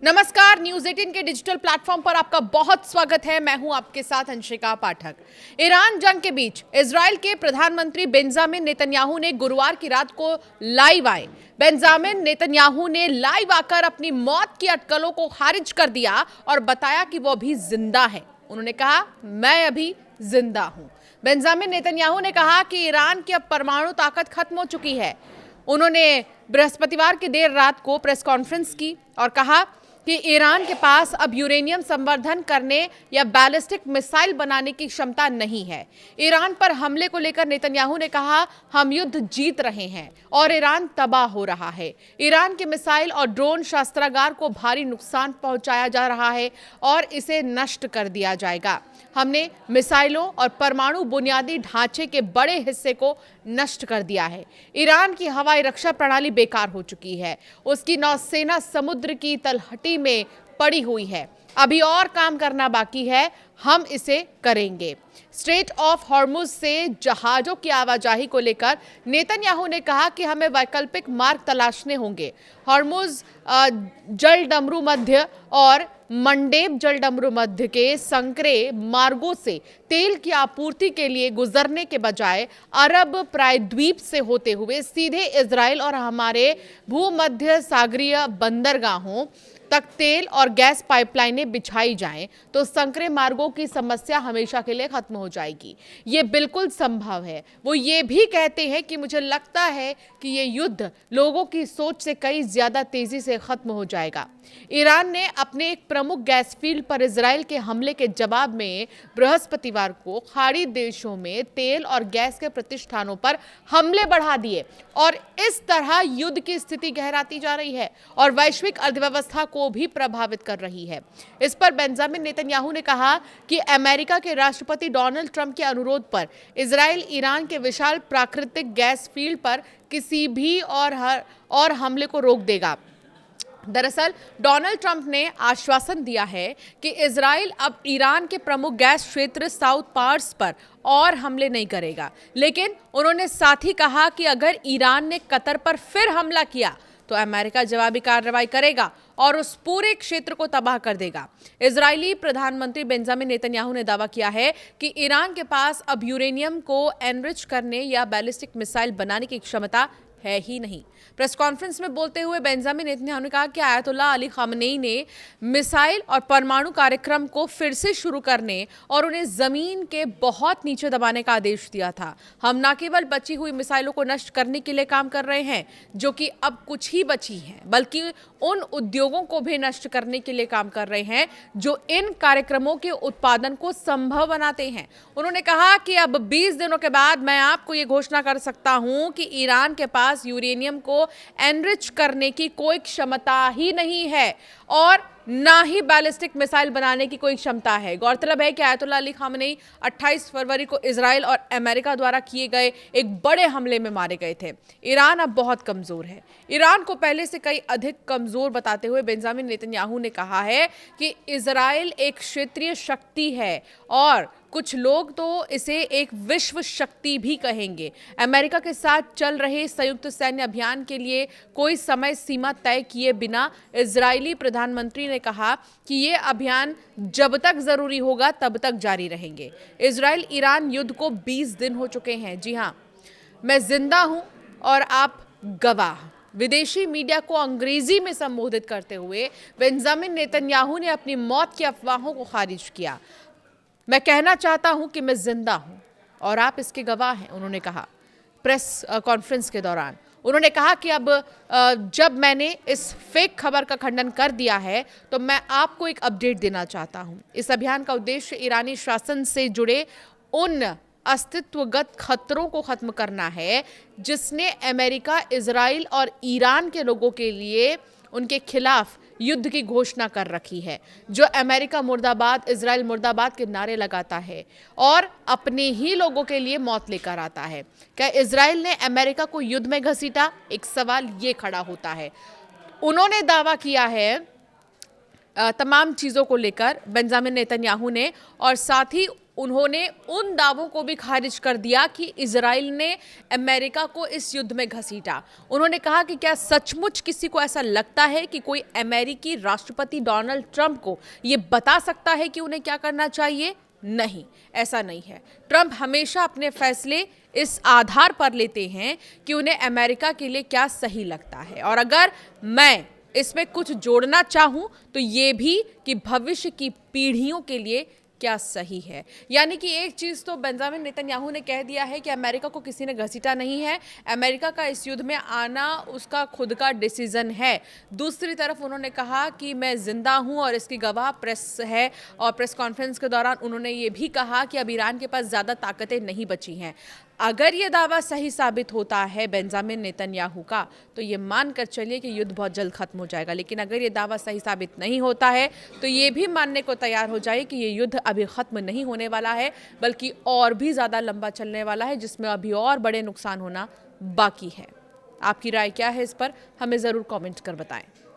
नमस्कार, न्यूज 18 के digital platform पर आपका बहुत स्वागत है। मैं हूं आपके साथ अंशिका पाठक। ईरान जंग के बीच इजराइल के प्रधानमंत्री बेंजामिन नेतन्याहू ने गुरुवार की रात को लाइव आए। बेंजामिन नेतन्याहू ने लाइव आकर अपनी मौत की अटकलों को खारिज कर दिया और बताया कि वो अभी जिंदा है। उन्होंने कहा, मैं अभी जिंदा हूं। बेंजामिन नेतन्याहू ने कहा कि ईरान की अब परमाणु ताकत खत्म हो चुकी है। उन्होंने बृहस्पतिवार की देर रात को प्रेस कॉन्फ्रेंस की और कहा कि ईरान के पास अब यूरेनियम संवर्धन करने या बैलिस्टिक मिसाइल बनाने की क्षमता नहीं है। ईरान पर हमले को लेकर नेतन्याहू ने कहा, हम युद्ध जीत रहे हैं और ईरान तबाह हो रहा है। ईरान के मिसाइल और ड्रोन शस्त्रागार को भारी नुकसान पहुंचाया जा रहा है और इसे नष्ट कर दिया जाएगा। हमने मिसाइलों और परमाणु बुनियादी ढांचे के बड़े हिस्से को नष्ट कर दिया है। ईरान की हवाई रक्षा प्रणाली बेकार हो चुकी है। उसकी नौसेना समुद्र की तलहटी में पड़ी हुई है। अभी और काम करना बाकी है, हम इसे करेंगे। स्ट्रेट ऑफ हॉर्मुज से जहाजों की आवाजाही को लेकर नेतन्याहू ने कहा कि हमें वैकल्पिक मार्ग तलाशने होंगे। हॉर्मुज जलडमरू मध्य और मंडेब जलडमरू मध्य के संकरे मार्गों से तेल की आपूर्ति के लिए गुजरने के बजाय अरब प्रायद्वीप से होते हुए सीधे इजराइल और हमारे भूमध्य सागरीय बंदरगाहों तक तेल और गैस पाइपलाइनें बिछाई जाएं तो संकरे मार्गों की समस्या हमेशा के लिए खत्म हो जाएगी। ये बिल्कुल संभव है। वो ये भी कहते हैं कि मुझे लगता है कि ये युद्ध लोगों की सोच से कई ज्यादा तेजी से खत्म हो जाएगा। ईरान ने अपने एक प्रमुख गैस फील्ड पर इजराइल के हमले के जवाब में बृहस्पतिवार को खाड़ी देशों में तेल और गैस के प्रतिष्ठानों पर हमले बढ़ा दिए और इस तरह युद्ध की स्थिति गहराती जा रही है और वैश्विक अर्थव्यवस्था को भी प्रभावित कर रही है। इस पर बेंजामिन नेतन्याहू ने कहा कि अमेरिका के राष्ट्रपति डोनाल्ड ट्रंप के अनुरोध पर इजराइल ईरान के विशाल प्राकृतिक गैस फील्ड पर किसी भी और हमले को रोक देगा। दरअसल डोनाल्ड ट्रंप ने आश्वासन दिया है कि इजराइल अब ईरान के प्रमुख गैस क्षेत्र साउथ पार्स पर और हमले नहीं करेगा, लेकिन उन्होंने साथ ही कहा कि अगर ईरान ने कतर पर फिर हमला किया तो अमेरिका जवाबी कार्रवाई करेगा और उस पूरे क्षेत्र को तबाह कर देगा। इजरायली प्रधानमंत्री बेंजामिन नेतन्याहू ने दावा किया है कि ईरान के पास अब यूरेनियम को एनरिच करने या बैलिस्टिक मिसाइल बनाने की क्षमता है ही नहीं। प्रेस कॉन्फ्रेंस में बोलते हुए बेंजामिन नेतन्याहू ने कहा कि आयतुल्लाह अली खामनेई ने मिसाइल और परमाणु कार्यक्रम को फिर से शुरू करने और उन्हें जमीन के बहुत नीचे दबाने का आदेश दिया था। हम न केवल बची हुई मिसाइलों को नष्ट करने के लिए काम कर रहे हैं जो कि अब कुछ ही बची हैं, बल्कि उन उद्योगों को भी नष्ट करने के लिए काम कर रहे हैं जो इन कार्यक्रमों के उत्पादन को संभव बनाते हैं। उन्होंने कहा कि अब 20 दिनों के बाद मैं आपको ये घोषणा कर सकता हूं कि ईरान के पास यूरेनियम को एनरिच करने की कोई क्षमता ही नहीं है और ना ही बैलिस्टिक मिसाइल बनाने की कोई क्षमता है। गौरतलब है कि आयतुल्लाह अली खामनेई 28 फरवरी को इजराइल और अमेरिका द्वारा किए गए एक बड़े हमले में मारे गए थे। ईरान अब बहुत कमजोर है। ईरान को पहले से कई अधिक कमजोर बताते हुए बेंजामिन नेतन्याहू ने कहा है कि इजराइल एक क्षेत्रीय शक्ति है और कुछ लोग तो इसे एक विश्व शक्ति भी कहेंगे। अमेरिका के साथ चल रहे संयुक्त सैन्य अभियान के लिए कोई समय सीमा तय किए बिना इजरायली प्रधानमंत्री ने कहा कि ये अभियान जब तक जरूरी होगा तब तक जारी रहेंगे। इजराइल ईरान युद्ध को 20 दिन हो चुके हैं। जी हाँ, मैं जिंदा हूं और आप गवाह। विदेशी मीडिया को अंग्रेजी में संबोधित करते हुए बेंजामिन नेतन्याहू ने अपनी मौत की अफवाहों को खारिज किया। मैं कहना चाहता हूं कि मैं जिंदा हूं और आप इसके गवाह हैं, उन्होंने कहा प्रेस कॉन्फ्रेंस के दौरान। उन्होंने कहा कि अब जब मैंने इस फेक खबर का खंडन कर दिया है तो मैं आपको एक अपडेट देना चाहता हूं। इस अभियान का उद्देश्य ईरानी शासन से जुड़े उन अस्तित्वगत खतरों को खत्म करना है जिसने अमेरिका, इजराइल और ईरान के लोगों के लिए उनके खिलाफ युद्ध की घोषणा कर रखी है, जो अमेरिका मुर्दाबाद, इजराइल मुर्दाबाद के नारे लगाता है और अपने ही लोगों के लिए मौत लेकर आता है। क्या इजराइल ने अमेरिका को युद्ध में घसीटा? एक सवाल ये खड़ा होता है। उन्होंने दावा किया है तमाम चीज़ों को लेकर बेंजामिन नेतन्याहू ने, और साथ ही उन्होंने उन दावों को भी खारिज कर दिया कि इजराइल ने अमेरिका को इस युद्ध में घसीटा। उन्होंने कहा कि क्या सचमुच किसी को ऐसा लगता है कि कोई अमेरिकी राष्ट्रपति डोनाल्ड ट्रंप को ये बता सकता है कि उन्हें क्या करना चाहिए? नहीं, ऐसा नहीं है। ट्रंप हमेशा अपने फैसले इस आधार पर लेते हैं कि उन्हें अमेरिका के लिए क्या सही लगता है। और अगर मैं इसमें कुछ जोड़ना चाहूं तो ये भी कि भविष्य की पीढ़ियों के लिए क्या सही है। यानी कि एक चीज तो बेंजामिन नेतन्याहू ने कह दिया है कि अमेरिका को किसी ने घसीटा नहीं है, अमेरिका का इस युद्ध में आना उसका खुद का डिसीजन है। दूसरी तरफ उन्होंने कहा कि मैं जिंदा हूं और इसकी गवाह प्रेस है, और प्रेस कॉन्फ्रेंस के दौरान उन्होंने ये भी कहा कि अब ईरान के पास ज्यादा ताकतें नहीं बची हैं। अगर ये दावा सही साबित होता है बेंजामिन नेतन्याहू का, तो ये मानकर चलिए कि युद्ध बहुत जल्द खत्म हो जाएगा। लेकिन अगर ये दावा सही साबित नहीं होता है तो ये भी मानने को तैयार हो जाए कि ये युद्ध अभी खत्म नहीं होने वाला है, बल्कि और भी ज़्यादा लंबा चलने वाला है, जिसमें अभी और बड़े नुकसान होना बाकी है। आपकी राय क्या है इस पर? हमें ज़रूर कमेंट कर बताएं।